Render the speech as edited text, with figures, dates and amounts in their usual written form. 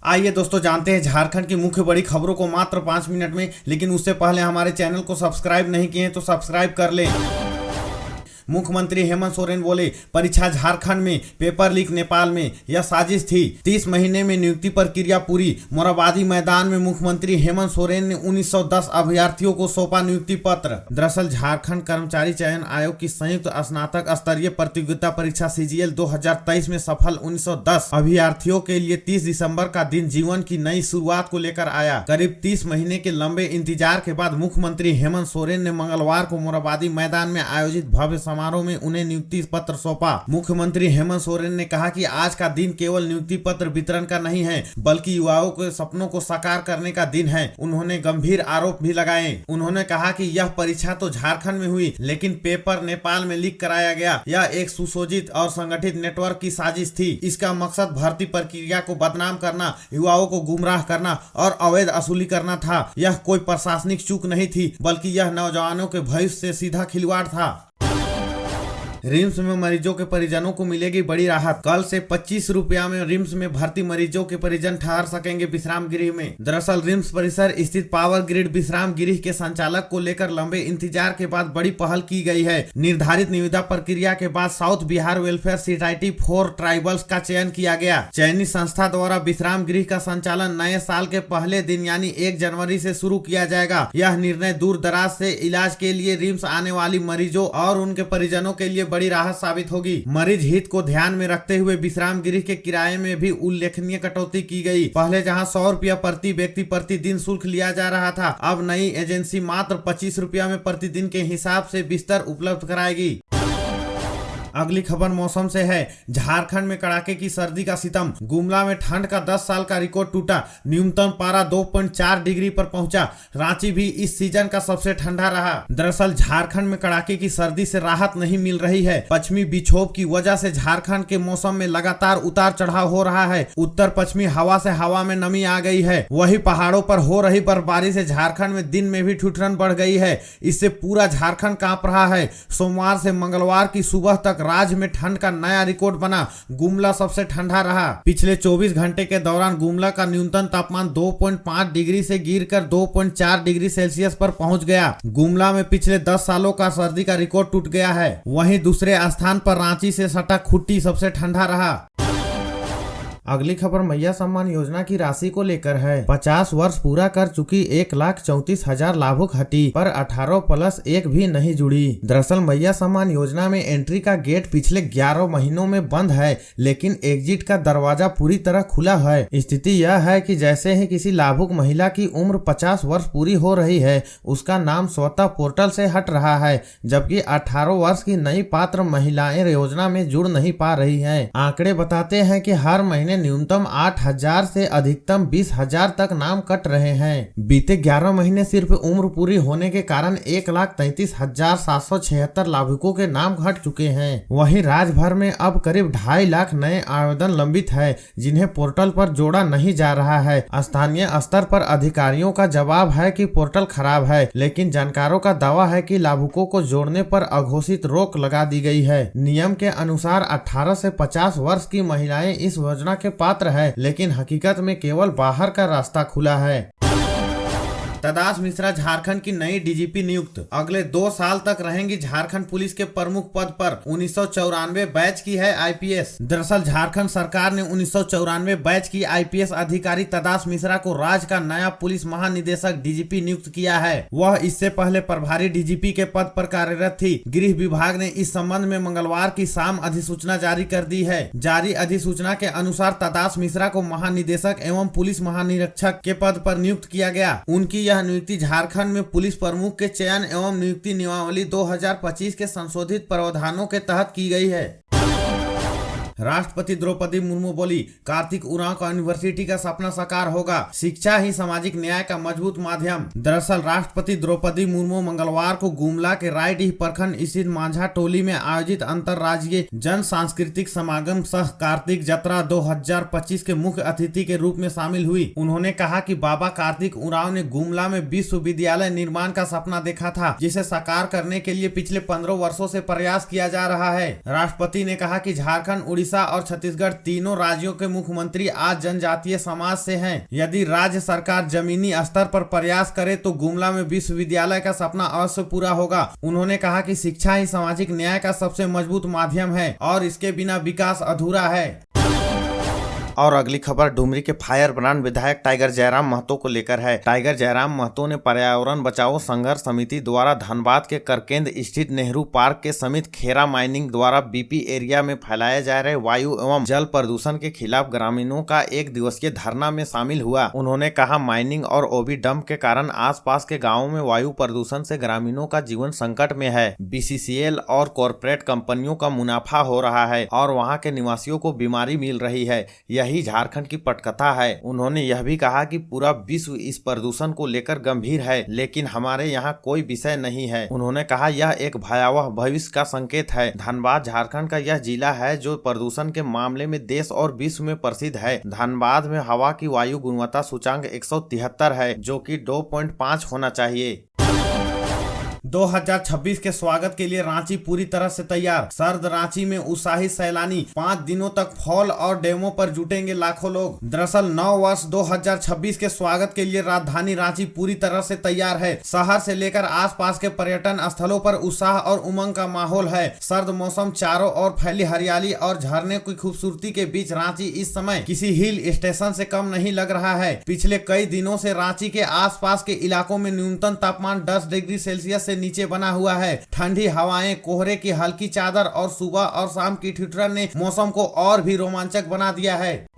आइए दोस्तों जानते हैं झारखंड की मुख्य बड़ी खबरों को मात्र 5 मिनट में। लेकिन उससे पहले हमारे चैनल को सब्सक्राइब नहीं किए हैं तो सब्सक्राइब कर लें। मुख्यमंत्री हेमंत सोरेन बोले, परीक्षा झारखंड में, पेपर लीक नेपाल में, यह साजिश थी। 30 महीने में नियुक्ति प्रक्रिया पूरी। मोरहाबादी मैदान में मुख्यमंत्री हेमंत सोरेन ने 1910 अभ्यर्थियों को सौंपा नियुक्ति पत्र। दरअसल झारखंड कर्मचारी चयन आयोग की संयुक्त स्नातक स्तरीय प्रतियोगिता परीक्षा CGL 2023 में सफल 1910 अभ्यर्थियों के लिए 30 दिसंबर का दिन जीवन की नई शुरुआत को लेकर आया। करीब 30 महीने के लंबे इंतजार के बाद मुख्यमंत्री हेमंत सोरेन ने मंगलवार को मोरहाबादी मैदान में आयोजित भव्य समारोह में उन्हें नियुक्ति पत्र सौंपा। मुख्यमंत्री हेमंत सोरेन ने कहा कि आज का दिन केवल नियुक्ति पत्र वितरण का नहीं है, बल्कि युवाओं के सपनों को साकार करने का दिन है। उन्होंने गंभीर आरोप भी लगाए। उन्होंने कहा कि यह परीक्षा तो झारखंड में हुई, लेकिन पेपर नेपाल में लीक कराया गया। यह एक सुसज्जित और संगठित नेटवर्क की साजिश थी। इसका मकसद भर्ती प्रक्रिया को बदनाम करना, युवाओं को गुमराह करना और अवैध वसूली करना था। यह कोई प्रशासनिक चूक नहीं थी, बल्कि यह नौजवानों के भविष्य से सीधा खिलवाड़ था। रिम्स में मरीजों के परिजनों को मिलेगी बड़ी राहत। कल से 25 रुपया में रिम्स में भर्ती मरीजों के परिजन ठहर सकेंगे विश्राम गृह में। दरअसल रिम्स परिसर स्थित पावर ग्रिड विश्राम गृह के संचालक को लेकर लंबे इंतजार के बाद बड़ी पहल की गई है। निर्धारित निविदा प्रक्रिया के बाद south Bihar welfare society for tribals का चयन किया गया। चयनित संस्था द्वारा विश्राम गृह का संचालन नए साल के पहले दिन यानी 1 जनवरी से शुरू किया जाएगा। यह निर्णय दूर दराज से इलाज के लिए रिम्स आने वाली मरीजों और उनके परिजनों के लिए बड़ी राहत साबित होगी। मरीज हित को ध्यान में रखते हुए विश्राम गृह के किराए में भी उल्लेखनीय कटौती की गई। पहले जहां 100 रुपया प्रति व्यक्ति प्रतिदिन शुल्क लिया जा रहा था, अब नई एजेंसी मात्र 25 रुपया में प्रतिदिन के हिसाब से बिस्तर उपलब्ध कराएगी। अगली खबर मौसम से है। झारखंड में कड़ाके की सर्दी का सितम। गुमला में ठंड का 10 साल का रिकॉर्ड टूटा। न्यूनतम पारा 2.4 डिग्री पर पहुंचा। रांची भी इस सीजन का सबसे ठंडा रहा। दरअसल झारखंड में कड़ाके की सर्दी से राहत नहीं मिल रही है। पश्चिमी विक्षोभ की वजह से झारखंड के मौसम में लगातार उतार चढ़ाव हो रहा है। उत्तर पश्चिमी हवा से हवा में नमी आ गई है। वही पहाड़ों पर हो रही बर्फबारी से झारखंड में दिन में भी ठिठुरन बढ़ गई है। इससे पूरा झारखंड कांप रहा है। सोमवार से मंगलवार की सुबह तक राज्य में ठंड का नया रिकॉर्ड बना। गुमला सबसे ठंडा रहा। पिछले 24 घंटे के दौरान गुमला का न्यूनतम तापमान 2.5 डिग्री से गिरकर 2.4 डिग्री सेल्सियस पर पहुंच गया। गुमला में पिछले 10 सालों का सर्दी का रिकॉर्ड टूट गया है। वहीं दूसरे स्थान पर रांची से सटा खुट्टी सबसे ठंडा रहा। अगली खबर मैया सम्मान योजना की राशि को लेकर है। 50 वर्ष पूरा कर चुकी 1,34,000 लाभुक हटी, पर 18+1 भी नहीं जुड़ी। दरअसल मैया सम्मान योजना में एंट्री का गेट पिछले 11 महीनों में बंद है, लेकिन एग्जिट का दरवाजा पूरी तरह खुला है। स्थिति यह है कि जैसे ही किसी लाभुक महिला की उम्र 50 वर्ष पूरी हो रही है, उसका नाम स्वतः पोर्टल से हट रहा है, जबकि 18 वर्ष की नई पात्र महिलाएं योजना में जुड़ नहीं पा रही है। आंकड़े बताते हैं कि हर महीने न्यूनतम 8,000 से अधिकतम 20,000 तक नाम कट रहे हैं। बीते 11 महीने सिर्फ उम्र पूरी होने के कारण 1,33,776 लाभुकों के नाम घट चुके हैं। वहीं राज्य भर में अब करीब 2.5 लाख नए आवेदन लंबित है, जिन्हें पोर्टल पर जोड़ा नहीं जा रहा है। स्थानीय स्तर पर अधिकारियों का जवाब है कि पोर्टल खराब है, लेकिन जानकारों का दावा है कि लाभुकों को जोड़ने पर अघोषित रोक लगा दी गई है। नियम के अनुसार 18 से 50 वर्ष की महिलाएं इस योजना के पात्र है, लेकिन हकीकत में केवल बाहर का रास्ता खुला है। तदाश मिश्रा झारखंड की नई डीजीपी नियुक्त। अगले 2 साल तक रहेंगी झारखंड पुलिस के प्रमुख पद पर। 1994 बैच की है आईपीएस। दरअसल झारखंड सरकार ने 1994 बैच की आईपीएस अधिकारी तदाश मिश्रा को राज्य का नया पुलिस महानिदेशक डीजीपी नियुक्त किया है। वह इससे पहले प्रभारी डीजीपी के पद पर कार्यरत थी। गृह विभाग ने इस संबंध में मंगलवार की शाम अधिसूचना जारी कर दी है। जारी अधिसूचना के अनुसार तदाश मिश्रा को महानिदेशक एवं पुलिस महानिरीक्षक के पद पर नियुक्त किया गया। उनकी यह नियुक्ति झारखंड में पुलिस प्रमुख के चयन एवं नियुक्ति नियमावली 2025 के संशोधित प्रावधानों के तहत की गई है। राष्ट्रपति द्रौपदी मुर्मू बोली, कार्तिक उरांव का यूनिवर्सिटी का सपना साकार होगा। शिक्षा ही सामाजिक न्याय का मजबूत माध्यम। दरअसल राष्ट्रपति द्रौपदी मुर्मू मंगलवार को गुमला के रायडीह प्रखंड स्थित मांझा टोली में आयोजित अंतर्राज्यीय जन सांस्कृतिक समागम सह कार्तिक जत्रा 2025 के मुख्य अतिथि के रूप में शामिल हुई। उन्होंने कहा कि बाबा कार्तिक उरांव ने गुमला में विश्वविद्यालय निर्माण का सपना देखा था, जिसे साकार करने के लिए पिछले 15 वर्षों से प्रयास किया जा रहा है। राष्ट्रपति ने कहा कि झारखंड उड़ीसा और छत्तीसगढ़ तीनों राज्यों के मुख्यमंत्री आज जनजातीय समाज से हैं। यदि राज्य सरकार जमीनी स्तर पर प्रयास करे तो गुमला में विश्वविद्यालय का सपना अवश्य पूरा होगा। उन्होंने कहा कि शिक्षा ही सामाजिक न्याय का सबसे मजबूत माध्यम है और इसके बिना विकास अधूरा है। और अगली खबर डुमरी के फायर ब्रांड विधायक टाइगर जयराम महतो को लेकर है। टाइगर जयराम महतो ने पर्यावरण बचाओ संघर्ष समिति द्वारा धनबाद के करकेंद्र स्थित नेहरू पार्क के समीप खेरा माइनिंग द्वारा बीपी एरिया में फैलाए जा रहे वायु एवं जल प्रदूषण के खिलाफ ग्रामीणों का एक दिवसीय धरना में शामिल हुआ। उन्होंने कहा, माइनिंग और ओबी डंप के कारण आसपास के गाँवों में वायु प्रदूषण से ग्रामीणों का जीवन संकट में है। BCCL और कॉरपोरेट कंपनियों का मुनाफा हो रहा है और वहाँ के निवासियों को बीमारी मिल रही है। यही झारखंड की पटकथा है। उन्होंने यह भी कहा कि पूरा विश्व इस प्रदूषण को लेकर गंभीर है, लेकिन हमारे यहाँ कोई विषय नहीं है। उन्होंने कहा, यह एक भयावह भविष्य का संकेत है। धनबाद झारखंड का यह जिला है जो प्रदूषण के मामले में देश और विश्व में प्रसिद्ध है। धनबाद में हवा की वायु गुणवत्ता सूचांक 173 है, जो कि 2.5 होना चाहिए। 2026 के स्वागत के लिए रांची पूरी तरह से तैयार। सर्द रांची में उत्साहित सैलानी, 5 दिनों तक फॉल और डेमो पर जुटेंगे लाखों लोग। दरअसल नव वर्ष 2026 के स्वागत के लिए राजधानी रांची पूरी तरह से तैयार है। शहर से लेकर आसपास के पर्यटन स्थलों पर उत्साह और उमंग का माहौल है। सर्द मौसम, चारों ओर फैली हरियाली और झरने की खूबसूरती के बीच रांची इस समय किसी हिल स्टेशन से कम नहीं लग रहा है। पिछले कई दिनों से रांची के आसपास के इलाकों में न्यूनतम तापमान 10 डिग्री सेल्सियस से नीचे बना हुआ है। ठंडी हवाएं, कोहरे की हल्की चादर और सुबह और शाम की ठिठुरन ने मौसम को और भी रोमांचक बना दिया है।